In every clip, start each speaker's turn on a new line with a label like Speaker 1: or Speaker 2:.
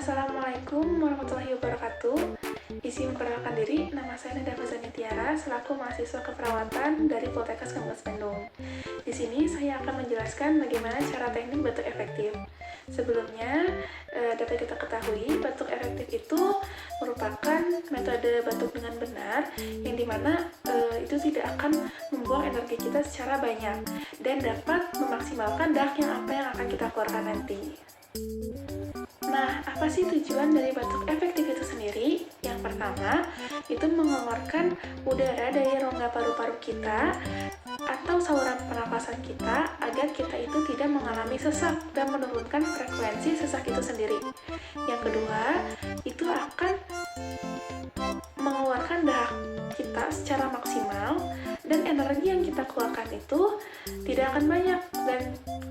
Speaker 1: Assalamualaikum warahmatullahi wabarakatuh. Izin memperkenalkan diri, nama saya Nida Fazani Tiara, selaku mahasiswa keperawatan dari Poltekkes Kampus Bandung. Di sini saya akan menjelaskan bagaimana cara teknik batuk efektif. Sebelumnya, dapat kita ketahui, batuk efektif itu merupakan metode batuk dengan benar, yang dimana itu tidak akan membuang energi kita secara banyak, dan dapat memaksimalkan dak yang akan kita keluarkan nanti. Nah, apa sih tujuan dari batuk efektif itu sendiri? Yang pertama, itu mengeluarkan udara dari rongga paru-paru kita atau saluran pernapasan kita agar kita itu tidak mengalami sesak dan menurunkan frekuensi sesak itu sendiri. Yang kedua, itu akan mengeluarkan dahak kita secara maksimal dan energi yang kita keluarkan itu tidak akan banyak dan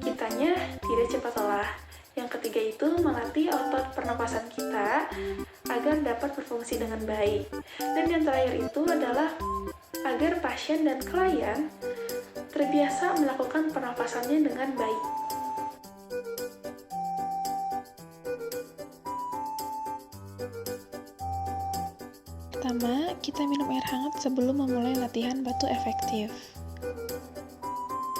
Speaker 1: kitanya tidak cepat lelah. Yang ketiga itu melatih otot pernapasan kita agar dapat berfungsi dengan baik. Dan yang terakhir itu adalah agar pasien dan klien terbiasa melakukan pernapasannya dengan baik.
Speaker 2: Pertama, kita minum air hangat sebelum memulai latihan batuk efektif.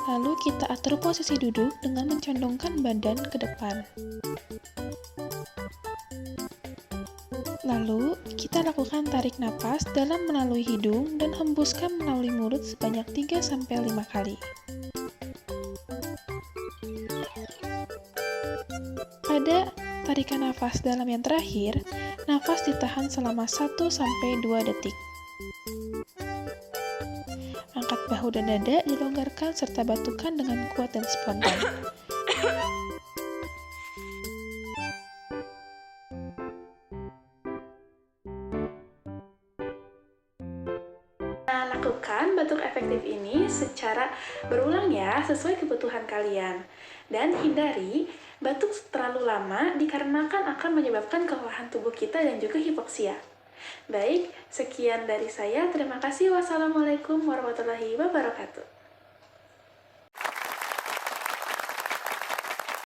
Speaker 2: Lalu kita atur posisi duduk dengan mencondongkan badan ke depan. Lalu, kita lakukan tarik napas dalam melalui hidung dan hembuskan melalui mulut sebanyak 3-5 kali. Pada tarikan nafas dalam yang terakhir, nafas ditahan selama 1-2 detik. Angkat bahu dan dada dilonggarkan serta batukan dengan kuat dan spontan.
Speaker 1: Nah, lakukan batuk efektif ini secara berulang ya, sesuai kebutuhan kalian. Dan hindari batuk terlalu lama dikarenakan akan menyebabkan kelelahan tubuh kita dan juga hipoksia. Baik, sekian dari saya. Terima kasih. Wassalamualaikum warahmatullahi wabarakatuh.